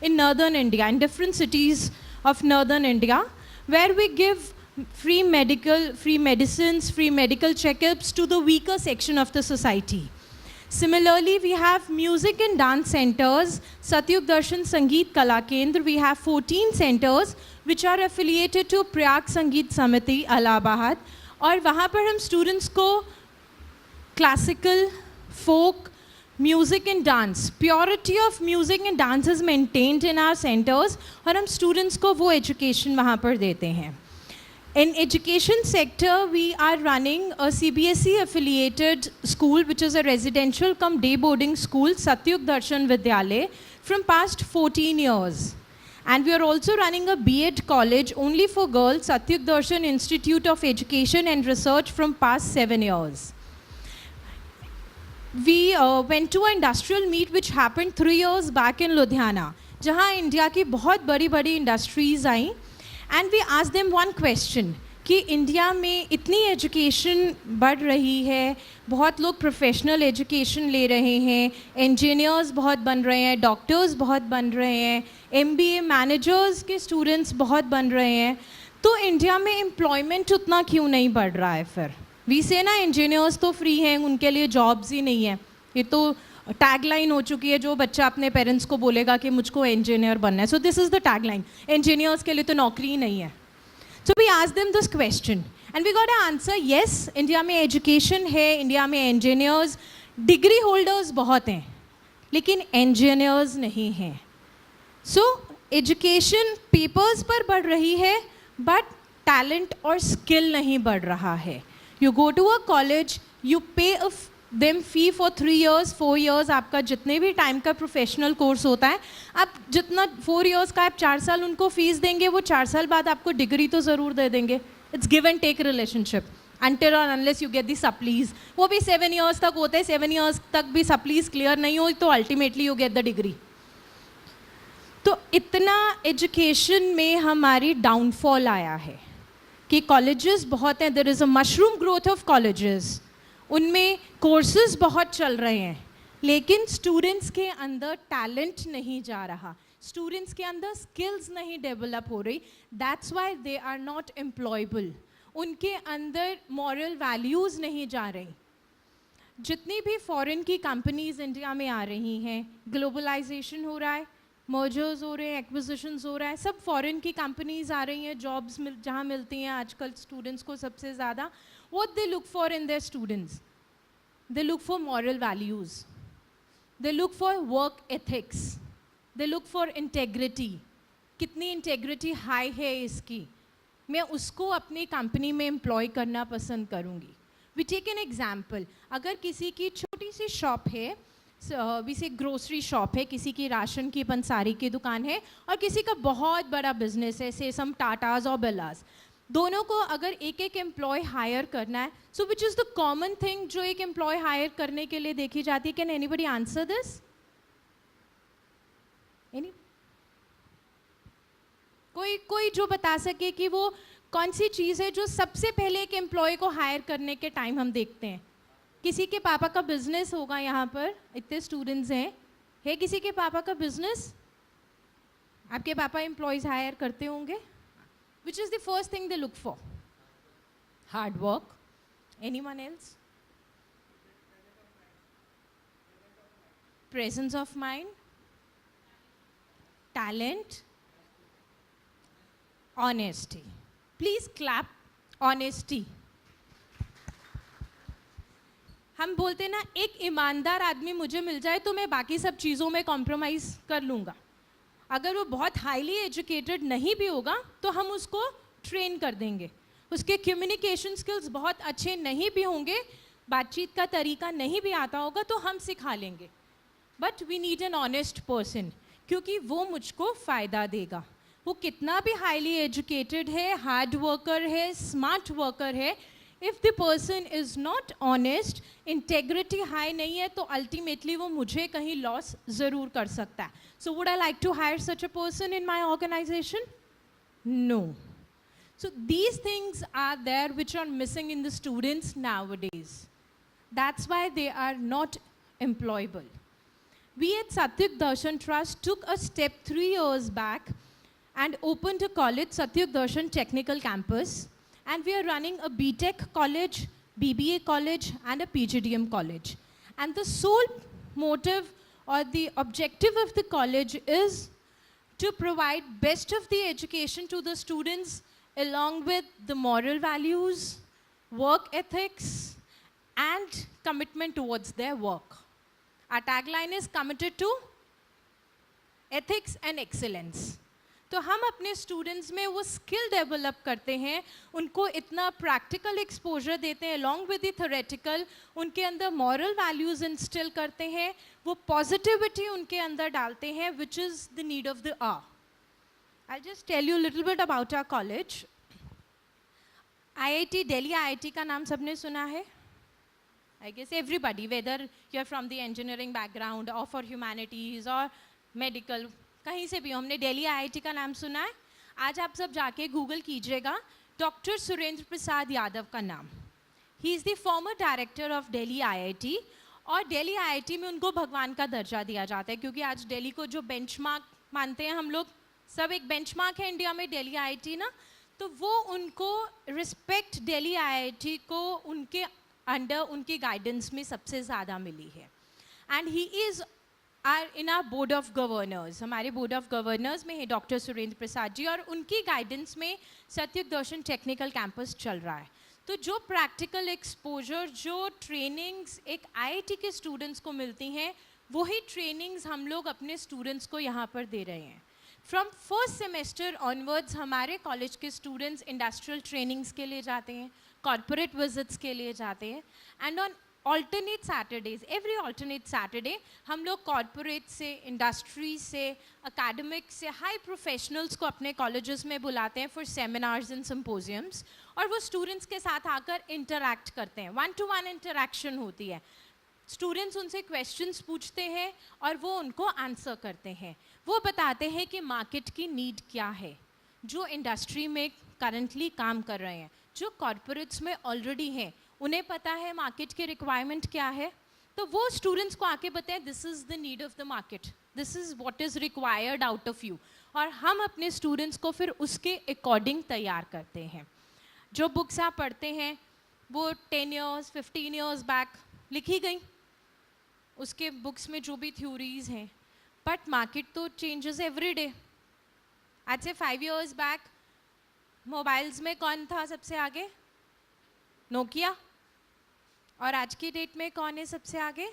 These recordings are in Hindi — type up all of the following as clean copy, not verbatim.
in northern India, in different cities of northern India, where we give free medicines, free medical checkups to the weaker section of the society. Similarly, we have music and dance centers, Satyug Darshan Sangeet Kala Kendra. We have 14 centers which are affiliated to Prayag Sangeet Samiti, Allahabad. और वहाँ पर हम students को classical, folk, music and dance, purity of music and dance is maintained in our centers और हम students को वो education वहाँ पर देते हैं. In education sector, we are running a CBSE affiliated school which is a residential cum day boarding school, Satyug Darshan Vidyalay, from past 14 years. And we are also running a B.Ed college only for girls, Satyug Darshan Institute of Education and Research, from past 7 years. We went to an industrial meet which happened 3 years back in Ludhiana, जहाँ इंडिया की बहुत बड़ी बड़ी industries I. And we asked them one question कि इंडिया में इतनी एजुकेशन बढ़ रही है, बहुत लोग प्रोफेशनल एजुकेशन ले रहे हैं, इंजीनियर्स बहुत बन रहे हैं, डॉक्टर्स बहुत बन रहे हैं, MBA मैनेजर्स के स्टूडेंट्स बहुत बन रहे हैं, तो इंडिया में एम्प्लॉयमेंट उतना क्यों नहीं बढ़ रहा है? फिर वी से ना इंजीनियर्स तो फ्री हैं, उनके लिए जॉब्स ही नहीं है. ये तो टैगलाइन हो चुकी है, जो बच्चा अपने पेरेंट्स को बोलेगा कि मुझको इंजीनियर बनना है. So this is the tagline, engineers के लिए तो नौकरी ही नहीं है. सो वी आस्क्ड देम दिस क्वेश्चन एंड वी गॉट अ आंसर. येस, इंडिया में एजुकेशन है, इंडिया में इंजीनियर्स, डिग्री होल्डर्स बहुत हैं, लेकिन इंजीनियर्स नहीं हैं. सो एजुकेशन पेपर्स पर बढ़ रही है, बट टैलेंट और स्किल नहीं बढ़ रहा है. You go to a college, you pay a them fee for 3 years 4 years, आपका जितने भी टाइम का प्रोफेशनल कोर्स होता है, आप जितना 4 years का आप 4 साल उनको फीस देंगे, वो 4 साल बाद आपको डिग्री तो ज़रूर दे देंगे. It's give and take relationship until or unless you get the supplies. वो भी 7 years तक होते हैं. 7 years तक भी supplies क्लियर नहीं हो तो ultimately you get the degree. तो इतना एजुकेशन में हमारी डाउनफॉल आया है कि कॉलेजेस बहुत हैं. There is a mushroom growth of colleges, उनमें कोर्सेज बहुत चल रहे हैं, लेकिन स्टूडेंट्स के अंदर टैलेंट नहीं जा रहा, स्टूडेंट्स के अंदर स्किल्स नहीं डेवलप हो रही. That's why they are not employable. उनके अंदर मॉरल वैल्यूज़ नहीं जा रही. जितनी भी फॉरेन की कंपनीज़ इंडिया में आ रही हैं, ग्लोबलाइजेशन हो रहा है, मर्जर्स हो रहे हैं, एक्विजिशंस हो रहा है, सब फॉरेन की कंपनीज़ आ रही हैं, जॉब्स जहाँ मिलती हैं आजकल स्टूडेंट्स को सबसे ज़्यादा. What they look for in their students? They look for moral values. They look for work ethics. They look for integrity. कितनी integrity high है इसकी, मैं उसको अपनी कंपनी में एम्प्लॉय करना पसंद करूँगी. We take an example. अगर किसी की छोटी सी शॉप है, वी से ग्रोसरी शॉप है, किसी की राशन की पंसारी की दुकान है, और किसी का बहुत बड़ा बिजनेस है, से सम टाटाज और बिरलास. दोनों को अगर एक एक एम्प्लॉय हायर करना है, so which is the common thing जो एक एम्प्लॉय हायर करने के लिए देखी जाती है? Can anybody answer this? Any कोई जो बता सके कि वो कौन सी चीज़ है जो सबसे पहले एक एम्प्लॉय को हायर करने के टाइम हम देखते हैं? किसी के पापा का बिजनेस होगा, यहाँ पर इतने स्टूडेंट्स हैं, है किसी के पापा का बिजनेस? आपके पापा एम्प्लॉयज़ हायर करते होंगे. Which is the first thing they look for? Hard work. Anyone else? Presence of mind. Talent. Honesty. Please clap. Honesty. हम बोलते ना, एक ईमानदार आदमी मुझे मिल जाए तो मैं बाकी सब चीज़ों में कॉम्प्रोमाइज़ कर लूँगा. अगर वो बहुत हाईली एजुकेटेड नहीं भी होगा तो हम उसको ट्रेन कर देंगे. उसके कम्युनिकेशन स्किल्स बहुत अच्छे नहीं भी होंगे, बातचीत का तरीका नहीं भी आता होगा तो हम सिखा लेंगे. But we need an honest person, क्योंकि वो मुझको फ़ायदा देगा. वो कितना भी हाईली एजुकेटेड है, हार्ड वर्कर है, स्मार्ट वर्कर है, if the person is not honest, integrity high नहीं है, तो अल्टीमेटली वो मुझे कहीं लॉस ज़रूर कर सकता है. So would I like to hire such a person in my organization? No. So these things are there which are missing in the students nowadays. That's why they are not employable. we at Satyug Darshan Trust took a step 3 years back and opened a college, Satyug Darshan Technical Campus. And we are running a BTech college, BBA college, and a PGDM college. And the sole motive or the objective of the college is to provide best of the education to the students along with the moral values, work ethics, and commitment towards their work. Our tagline is committed to ethics and excellence. तो हम अपने स्टूडेंट्स में वो स्किल डेवलप करते हैं, उनको इतना प्रैक्टिकल एक्सपोजर देते हैं अलॉन्ग विद द थ्योरेटिकल, उनके अंदर मॉरल वैल्यूज इंस्टिल करते हैं, वो पॉजिटिविटी उनके अंदर डालते हैं, which is the need of the hour. I just tell you little bit about our college. IIT Delhi, IIT का नाम सबने सुना है? I guess everybody, whether you're from the engineering background or for humanities or medical, कहीं से भी हमने दिल्ली IIT का नाम सुना है. आज आप सब जाके गूगल कीजिएगा डॉक्टर सुरेंद्र प्रसाद यादव का नाम. He is the former director of Delhi IIT. और दिल्ली IIT में उनको भगवान का दर्जा दिया जाता है, क्योंकि आज दिल्ली को जो बेंचमार्क मानते हैं हम लोग, सब एक बेंचमार्क है इंडिया में दिल्ली IIT ना, तो वो उनको रिस्पेक्ट दिल्ली IIT को उनके अंडर उनकी गाइडेंस में सबसे ज़्यादा मिली है. And he is in are board of governors. हमारे बोर्ड ऑफ गवर्नर्स में है डॉक्टर सुरेंद्र प्रसाद जी, और उनकी गाइडेंस में सत्युग दर्शन टेक्निकल कैंपस चल रहा है. तो जो प्रैक्टिकल एक्सपोजर, जो ट्रेनिंग्स एक IIT के स्टूडेंट्स को मिलती हैं, वही ट्रेनिंग्स हम लोग अपने स्टूडेंट्स को यहाँ पर दे रहे हैं. फ्रॉम फर्स्ट सेमेस्टर ऑनवर्ड्स हमारे कॉलेज के स्टूडेंट्स इंडस्ट्रियल ट्रेनिंग्स के लिए जाते हैं, कॉर्पोरेट विजिट्स के लिए जाते हैं. And on alternate Saturdays, every alternate Saturday हम लोग कॉर्पोरेट से, इंडस्ट्री से, अकेडमिक से, हाई प्रोफेशनल्स को अपने कॉलेजेस में बुलाते हैं फॉर सेमिनार्स एंड सिम्पोजियम्स, और वो स्टूडेंट्स के साथ आकर इंटरैक्ट करते हैं. 1-to-1 इंटरैक्शन होती है. स्टूडेंट्स उनसे क्वेश्चंस पूछते हैं और वो उनको आंसर करते हैं. वो बताते हैं कि मार्केट की नीड क्या है, जो इंडस्ट्री में करंटली काम कर रहे हैं, जो कॉर्पोरेट्स में ऑलरेडी हैं, उन्हें पता है मार्केट की रिक्वायरमेंट क्या है. तो वो स्टूडेंट्स को आके बताएं this is the need of the market, this is what is required out of you, और हम अपने स्टूडेंट्स को फिर उसके अकॉर्डिंग तैयार करते हैं. जो बुक्स आप पढ़ते हैं वो 10 years 15 years बैक लिखी गई, उसके बुक्स में जो भी थ्योरीज हैं, बट मार्केट तो चेंजेस एवरी डे. आज से 5 years बैक मोबाइल्स में कौन था सबसे आगे? नोकिया. और आज की डेट में कौन है सबसे आगे?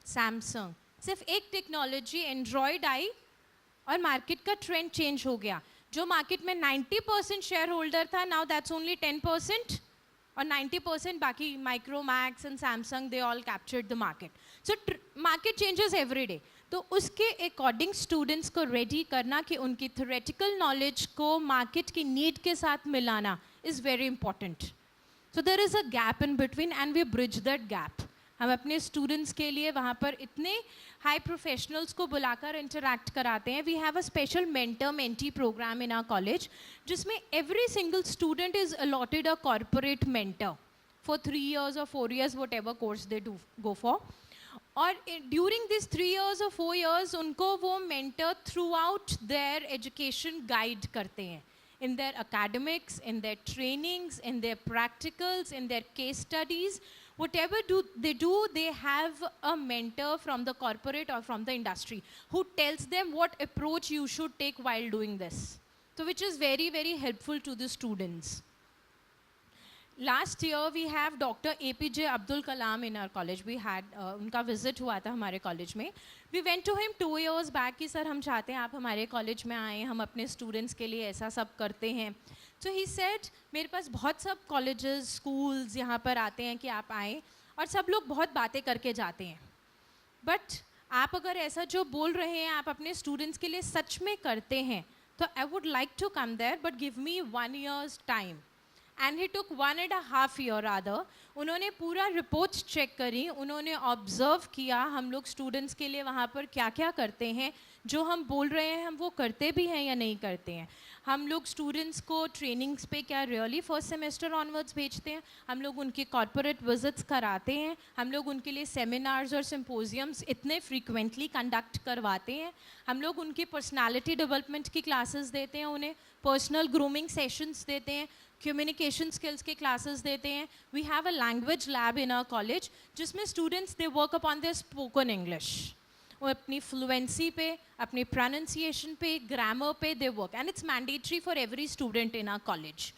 सैमसंग. सिर्फ एक टेक्नोलॉजी एंड्रॉयड आई और मार्केट का ट्रेंड चेंज हो गया. जो मार्केट में 90% शेयर होल्डर था, नाउ दैट्स ओनली 10%, और 90% बाकी Micromax and Samsung, they all captured the market. So market changes every day. तो उसके अकॉर्डिंग स्टूडेंट्स को रेडी करना कि उनकी थ्योरेटिकल नॉलेज को मार्केट की नीड के साथ मिलाना is very important. So there is a gap in between and we bridge that gap. हम अपने स्टूडेंट्स के लिए वहाँ पर इतने हाई प्रोफेशनल्स को बुलाकर इंटरैक्ट कराते हैं. We have a special mentor mentee program in our college, जिसमें every single student is allotted a corporate mentor for 3 years or 4 years, whatever course they do go for. और during this 3 years or 4 years उनको वो mentor throughout their education guide करते हैं, in their academics, in their trainings, in their practicals, in their case studies. Whatever they do, they have a mentor from the corporate or from the industry who tells them what approach you should take while doing this. So which is very, very helpful to the students. Last year we have Dr. APJ Abdul Kalam in our college. We had उनका visit हुआ था हमारे college में. We went to him 2 years back कि सर हम चाहते हैं आप हमारे college में आएँ, हम अपने students के लिए ऐसा सब करते हैं. So he said मेरे पास बहुत सब colleges, schools यहाँ पर आते हैं कि आप आएँ, और सब लोग बहुत बातें करके जाते हैं, but आप अगर ऐसा जो बोल रहे हैं आप अपने students के लिए सच में करते हैं, तो I would like to come there, but give me 1 year's time. And he took 1.5 year rather. उन्होंने पूरा रिपोर्ट्स चेक करी, उन्होंने ऑब्जर्व किया हम लोग स्टूडेंट्स के लिए वहाँ पर क्या क्या करते हैं, जो हम बोल रहे हैं हम वो करते भी हैं या नहीं करते हैं। हम लोग स्टूडेंट्स को ट्रेनिंग्स पे क्या रियली फर्स्ट सेमेस्टर ऑनवर्ड्स भेजते हैं, हम लोग उनकी कॉर्पोरेट विजिट्स कराते हैं, हम लोग उनके लिए सेमिनार्स और सिम्पोजियम्स इतने फ्रीक्वेंटली कंडक्ट करवाते हैं, हम लोग उनकी पर्सनालिटी डेवलपमेंट की क्लासेस देते हैं, उन्हें पर्सनल ग्रूमिंग सेशंस देते हैं, कम्युनिकेशन स्किल्स के क्लासेस देते हैं। We have a language lab in our college जिसमें students they work upon their spoken English. वो अपनी फ्लुएंसी पे, अपनी प्रोनाउंसिएशन पे, ग्रामर पे they work, and it's mandatory for every student in our college.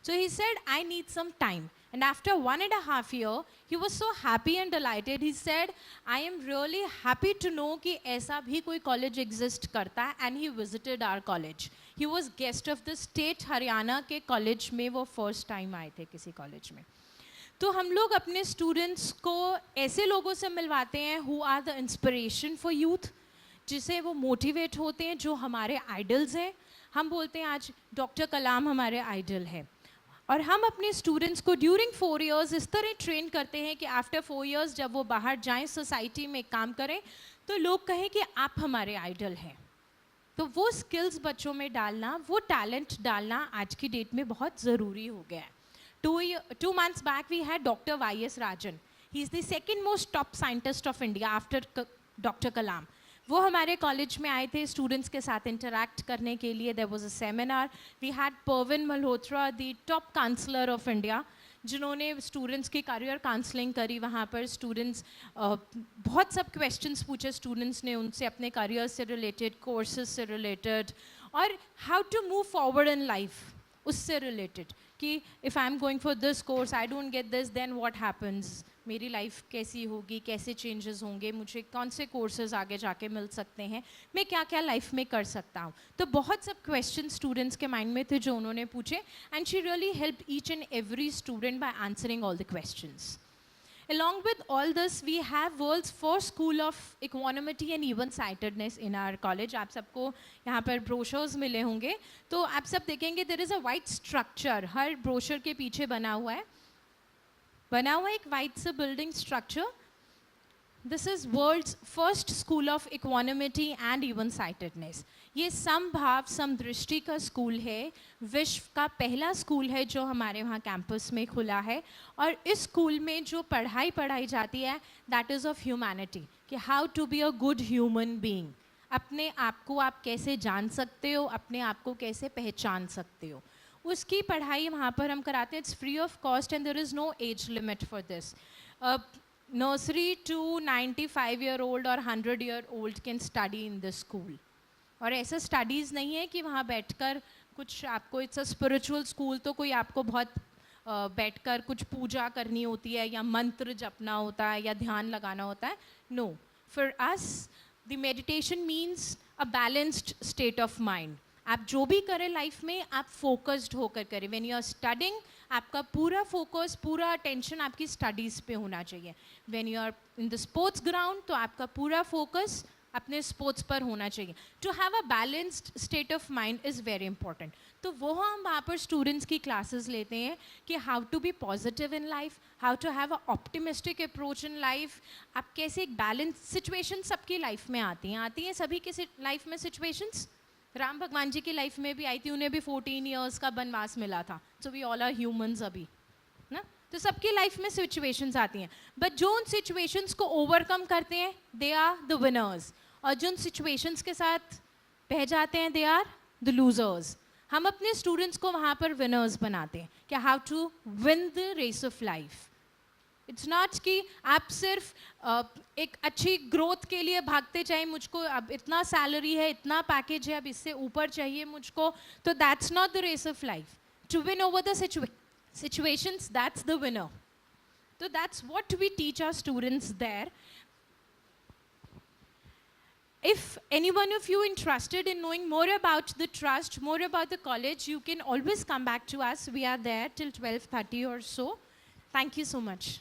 So he said, I need some time. And after 1.5 years, he was so happy and delighted. He said, I am really happy to know कि ऐसा भी कोई college exist करता है. And he visited our college. He was guest of the state Haryana के college में वो first time आए थे किसी college में. तो हम लोग अपने स्टूडेंट्स को ऐसे लोगों से मिलवाते हैं who are the inspiration for youth, जिसे वो मोटिवेट होते हैं, जो हमारे आइडल्स हैं. हम बोलते हैं आज डॉक्टर कलाम हमारे आइडल है, और हम अपने स्टूडेंट्स को ड्यूरिंग 4 इयर्स इस तरह ट्रेन करते हैं कि आफ्टर 4 इयर्स जब वो बाहर जाएं, सोसाइटी में काम करें, तो लोग कहें कि आप हमारे आइडल हैं. तो वो स्किल्स बच्चों में डालना, वो टैलेंट डालना आज की डेट में बहुत ज़रूरी हो गया है. 2 months back we had Dr. Y.S. Rajan. He is the second most top scientist of India after Dr. Kalam. वो हमारे कॉलेज में आए थे स्टूडेंट्स के साथ इंटरैक्ट करने के लिए. There was a seminar. We had Parveen Malhotra, the top counsellor of India, जिन्होंने स्टूडेंट्स की करियर काउंसलिंग करी. वहाँ पर स्टूडेंट्स बहुत सब क्वेश्चंस पूछे स्टूडेंट्स ने उनसे, अपने करियर से रिलेटेड, कोर्सेज से रिलेटेड, और how to move forward in life उससे रिलेटेड, कि if I am going for this course, I don't get this, then what happens, मेरी लाइफ कैसी होगी, कैसे चेंजेस होंगे, मुझे कौन से कोर्सेज आगे जाके मिल सकते हैं, मैं क्या क्या लाइफ में कर सकता हूँ. तो बहुत सब क्वेश्चन स्टूडेंट्स के माइंड में थे जो उन्होंने पूछे, and she really help each and every student by answering all the questions. Along with all this, we have world's first school of equanimity and even-sightedness in our college. आप सबको यहाँ पर brochures मिले होंगे, तो आप सब देखेंगे there is a white structure. Her brochure के पीछे बना हुआ है एक white सा building structure. This is world's first school of equanimity and even-sightedness. ये समभाव समदृष्टि का स्कूल है, विश्व का पहला स्कूल है जो हमारे वहाँ कैंपस में खुला है. और इस स्कूल में जो पढ़ाई जाती है, दैट इज़ ऑफ ह्यूमैनिटी, कि how to be a good human being. अपने आप को आप कैसे जान सकते हो, अपने आप को कैसे पहचान सकते हो, उसकी पढ़ाई वहाँ पर हम कराते हैं. It's free of cost and there is no age limit for this. Nursery to 95-year-old और 100-year-old can study in this school. और ऐसा स्टडीज़ नहीं है कि वहाँ बैठकर कुछ आपको, इट्स अ स्पिरिचुअल स्कूल, तो कोई आपको बहुत बैठकर कुछ पूजा करनी होती है या मंत्र जपना होता है या ध्यान लगाना होता है. No, for us the meditation means a balanced state of mind. आप जो भी करें लाइफ में, आप फोकस्ड होकर करें. व्हेन यू आर स्टडिंग, आपका पूरा फोकस, पूरा अटेंशन आपकी स्टडीज़ पे होना चाहिए. When you are in the sports ground, तो आपका पूरा फोकस अपने स्पोर्ट्स पर होना चाहिए. To have a balanced state of mind is very important. तो वो हम वहाँ पर स्टूडेंट्स की क्लासेस लेते हैं कि how to be positive in life, how to have a optimistic approach in life. आप कैसे एक बैलेंस, सिचुएशन सबकी लाइफ में आती हैं सभी की लाइफ में सिचुएशंस. राम भगवान जी की लाइफ में भी आई थी, उन्हें भी 14 ईयर्स का वनवास मिला था. So we all are humans अभी ना. तो सबकी लाइफ में सिचुएशंस आती हैं, बट जो उन सिचुएशंस को ओवरकम करते हैं, दे आर द विनर्स. और जो उन सिचुएशंस के साथ बह जाते हैं, दे आर द लूजर्स. हम अपने स्टूडेंट्स को वहाँ पर विनर्स बनाते हैं कि how to win the race of life. It's not कि आप सिर्फ एक अच्छी ग्रोथ के लिए भागते जाएं, मुझको अब इतना सैलरी है, इतना पैकेज है, अब इससे ऊपर चाहिए मुझको. तो that's not the race of life. To win over the situations, that's the winner. So that's what we teach our students there. If anyone of you interested in knowing more about the trust, more about the college, you can always come back to us. We are there till 12:30 or so. Thank you so much.